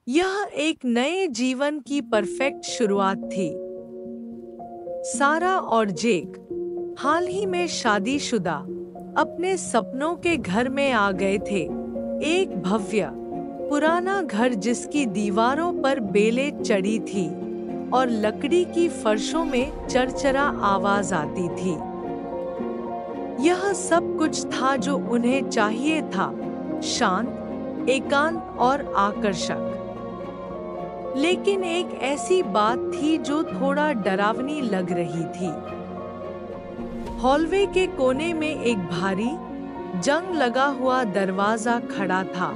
यह एक नए जीवन की परफेक्ट शुरुआत थी। सारा और जेक हाल ही में शादीशुदा अपने सपनों के घर में आ गए थे। एक भव्य पुराना घर जिसकी दीवारों पर बेलें चढ़ी थी और लकड़ी की फर्शों में चरचरा आवाज आती थी। यह सब कुछ था जो उन्हें चाहिए था, शांत, एकांत और आकर्षक। लेकिन एक ऐसी बात थी जो थोड़ा डरावनी लग रही थी। हॉलवे के कोने में एक भारी, जंग लगा हुआ दरवाजा खड़ा था,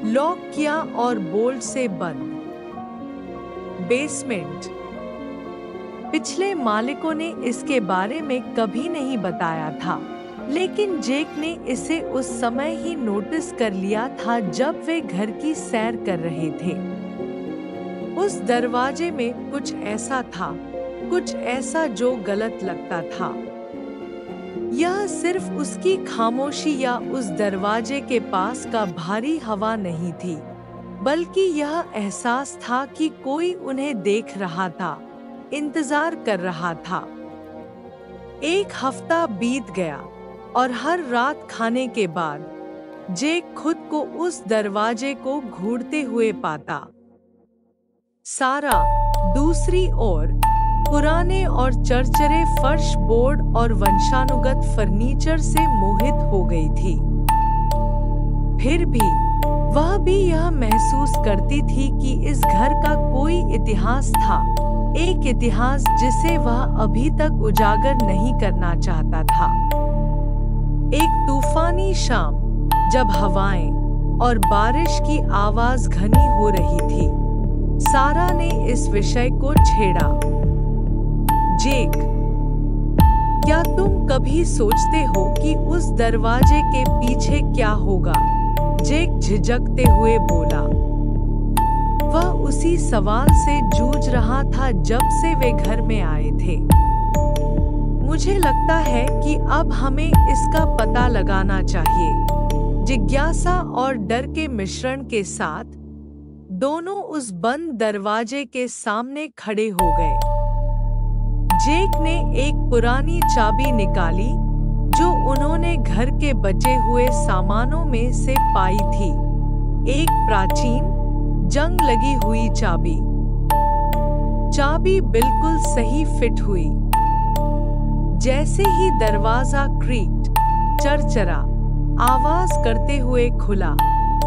लॉक किया और बोल्ट से बंद। बेसमेंट। पिछले मालिकों ने इसके बारे में कभी नहीं बताया था, लेकिन जेक ने इसे उस समय ही नोटिस कर लिया था जब वे घर की सैर कर रहे थे। उस दरवाजे में कुछ ऐसा था, कुछ ऐसा जो गलत लगता था। यह सिर्फ उसकी खामोशी या उस दरवाजे के पास का भारी हवा नहीं थी, बल्कि यह एहसास था कि कोई उन्हें देख रहा था, इंतजार कर रहा था। एक हफ्ता बीत गया और हर रात खाने के बाद जेक खुद को उस दरवाजे को घूरते हुए पाता। सारा, दूसरी ओर, पुराने और चरचरे फर्श, बोर्ड और वंशानुगत फर्नीचर से मोहित हो गई थी। फिर भी वह भी यह महसूस करती थी कि इस घर का कोई इतिहास था, एक इतिहास जिसे वह अभी तक उजागर नहीं करना चाहता था। एक तूफानी शाम, जब हवाएं और बारिश की आवाज घनी हो रही थी, सारा ने इस विषय को छेड़ा। जेक, क्या तुम कभी सोचते हो कि उस दरवाजे के पीछे क्या होगा? जेक झिझकते हुए बोला। वह उसी सवाल से जूझ रहा था जब से वे घर में आए थे। मुझे लगता है कि अब हमें इसका पता लगाना चाहिए। जिज्ञासा और डर के मिश्रण के साथ दोनों उस बंद दरवाजे के सामने खड़े हो गए। जेक ने एक पुरानी चाबी निकाली जो उन्होंने घर के बचे हुए सामानों में से पाई थी। एक प्राचीन, जंग लगी हुई चाबी। चाबी बिल्कुल सही फिट हुई। जैसे ही दरवाजा क्रीक्ड, चरचरा आवाज करते हुए खुला,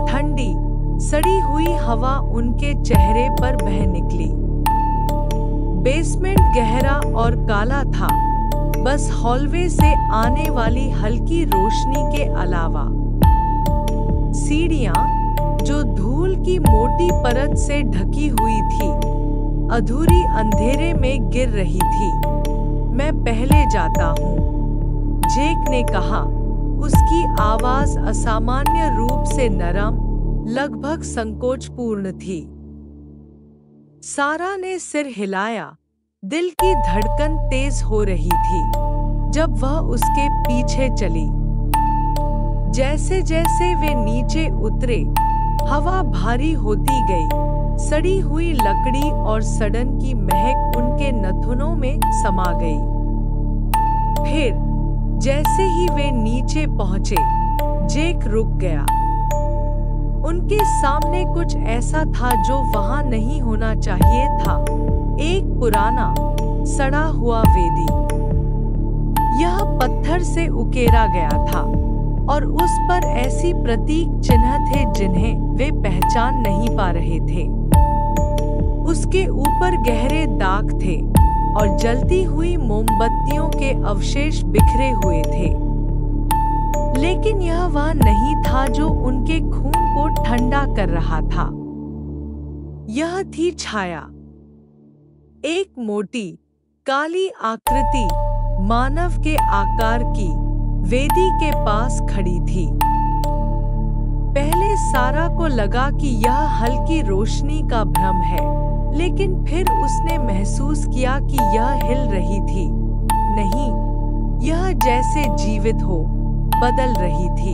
ठंडी सड़ी हुई हवा उनके चेहरे पर बह निकली। बेसमेंट गहरा और काला था, बस हॉलवे से आने वाली हल्की रोशनी के अलावा। सीढ़ियां, जो धूल की मोटी परत से ढकी हुई थी, अधूरी अंधेरे में गिर रही थी। मैं पहले जाता हूँ, जेक ने कहा। उसकी आवाज असामान्य रूप से नरम, लगभग संकोचपूर्ण थी। सारा ने सिर हिलाया, दिल की धड़कन तेज हो रही थी जब वह उसके पीछे चली। जैसे जैसे वे नीचे उतरे, हवा भारी होती गई, सड़ी हुई लकड़ी और सड़न की महक उनके नथुनों में समा गई। फिर जैसे ही वे नीचे पहुंचे, जेक रुक गया। उनके सामने कुछ ऐसा था जो वहां नहीं होना चाहिए था। एक पुराना, सड़ा हुआ वेदी। यह पत्थर से उकेरा गया था और उस पर ऐसी प्रतीक चिन्ह थे जिन्हें वे पहचान नहीं पा रहे थे। उसके ऊपर गहरे दाग थे और जलती हुई मोमबत्तियों के अवशेष बिखरे हुए थे। लेकिन यह वह नहीं था जो उनके खून को ठंडा कर रहा था। यह थी छाया। एक मोटी, काली आकृति, मानव के आकार की, वेदी के पास खड़ी थी। पहले सारा को लगा कि यह हल्की रोशनी का भ्रम है, लेकिन फिर उसने महसूस किया कि यह हिल रही थी। नहीं, यह जैसे जीवित हो, बदल रही थी।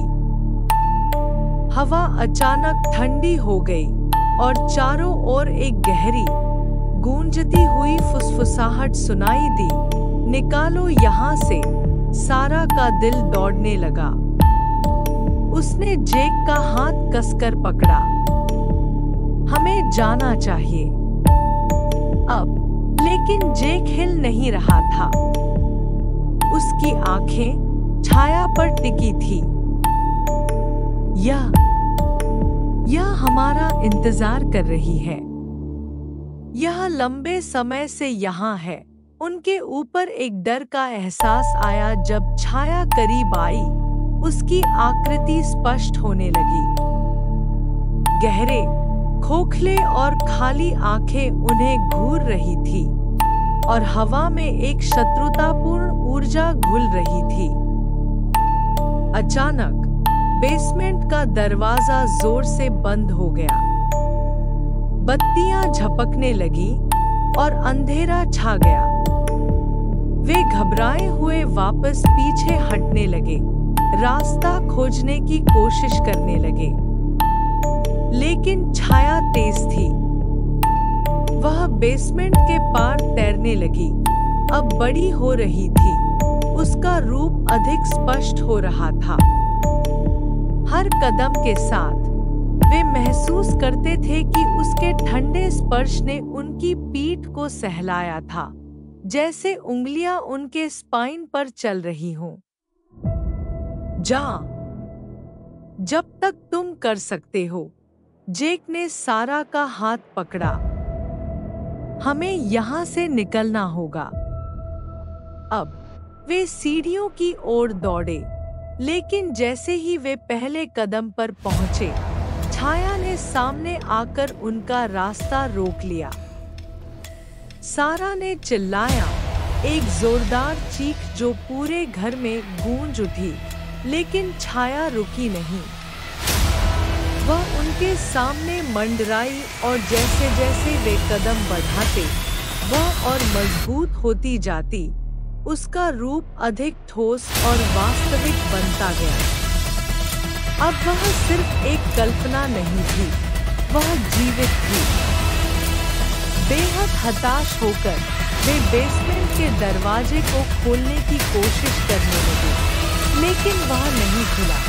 हवा अचानक ठंडी हो गई और चारों ओर एक गहरी गूंजती हुई फुसफुसाहट सुनाई दी, निकालो यहाँ से। सारा का दिल दौड़ने लगा। उसने जेक का हाथ कसकर पकड़ा। हमें जाना चाहिए अब। लेकिन जेक हिल नहीं रहा था। उसकी आंखें छाया पर टिकी थी। यह हमारा इंतजार कर रही है। यह लंबे समय से यहाँ है। उनके ऊपर एक डर का एहसास आया जब छाया करीब आई। उसकी आकृति स्पष्ट होने लगी। गहरे, खोखले और खाली आंखें उन्हें घूर रही थी और हवा में एक शत्रुतापूर्ण ऊर्जा घुल रही थी। अचानक बेसमेंट का दरवाजा जोर से बंद हो गया। बत्तियां झपकने लगी और अंधेरा छा गया। वे घबराए हुए वापस पीछे हटने लगे, रास्ता खोजने की कोशिश करने लगे। लेकिन छाया तेज थी। वह बेसमेंट के पार तैरने लगी, अब बड़ी हो रही थी। उसका रूप अधिक स्पष्ट हो रहा था। हर कदम के साथ वे महसूस करते थे कि उसके ठंडे स्पर्श ने उनकी पीठ को सहलाया था, जैसे उंगलियां उनके स्पाइन पर चल रही हों। जा, जब तक तुम कर सकते हो। जेक ने सारा का हाथ पकड़ा। हमें यहाँ से निकलना होगा अब। वे सीढ़ियों की ओर दौड़े, लेकिन जैसे ही वे पहले कदम पर पहुंचे, छाया ने सामने आकर उनका रास्ता रोक लिया। सारा ने चिल्लाया, एक जोरदार चीख जो पूरे घर में गूंज उठी, लेकिन छाया रुकी नहीं। वह उनके सामने मंडराई और जैसे जैसे वे कदम बढ़ाते, वह और मजबूत होती जाती। उसका रूप अधिक ठोस और वास्तविक बनता गया। अब वह सिर्फ एक कल्पना नहीं थी, वह जीवित थी। बेहद हताश होकर वे बेसमेंट के दरवाजे को खोलने की कोशिश करने लगे, लेकिन वह नहीं खुला।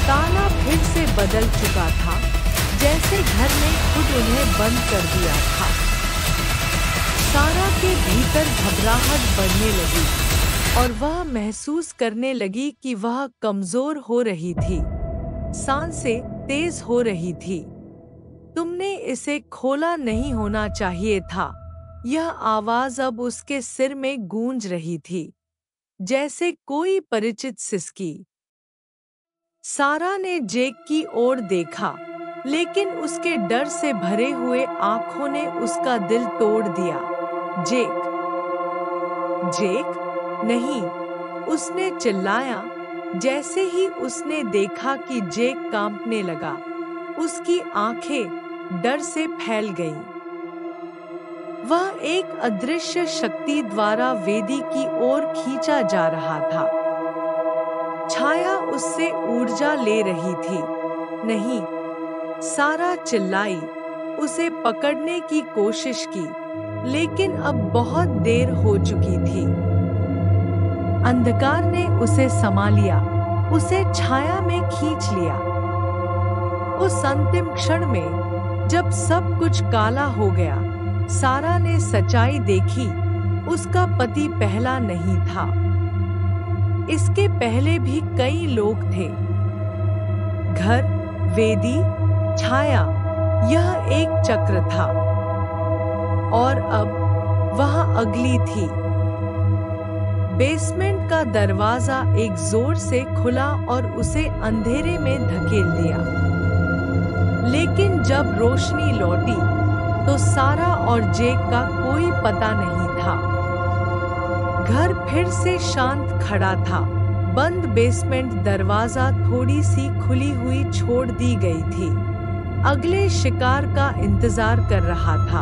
ताला फिर से बदल चुका था, जैसे घर ने खुद उन्हें बंद कर दिया था। सारा के भीतर घबराहट बढ़ने लगी और वह महसूस करने लगी कि वह कमजोर हो रही थी। सांसें तेज हो रही थी। तुमने इसे खोला नहीं होना चाहिए था। यह आवाज अब उसके सिर में गूंज रही थी, जैसे कोई परिचित सिसकी। सारा ने जेक की ओर देखा, लेकिन उसके डर से भरे हुए आंखों ने उसका दिल तोड़ दिया। जेक, जेक, नहीं, उसने चिल्लाया। जैसे ही उसने देखा कि जेक कांपने लगा, उसकी आंखें डर से फैल गईं। वह एक अदृश्य शक्ति द्वारा वेदी की ओर खींचा जा रहा था। छाया उससे ऊर्जा ले रही थी। नहीं, सारा चिल्लाई, उसे पकड़ने की कोशिश की, लेकिन अब बहुत देर हो चुकी थी। अंधकार ने उसे समा लिया, उसे छाया में खींच लिया। उस अंतिम क्षण में, जब सब कुछ काला हो गया, सारा ने सच्चाई देखी। उसका पति पहला नहीं था। इसके पहले भी कई लोग थे। घर, वेदी, छाया, यह एक चक्र था। और अब वह अगली थी। बेसमेंट का दरवाजा एक जोर से खुला और उसे अंधेरे में धकेल दिया। लेकिन जब रोशनी लौटी, तो सारा और जेक का कोई पता नहीं था। घर फिर से शांत खड़ा था। बंद बेसमेंट दरवाजा थोड़ी सी खुली हुई छोड़ दी गई थी। अगले शिकार का इंतजार कर रहा था।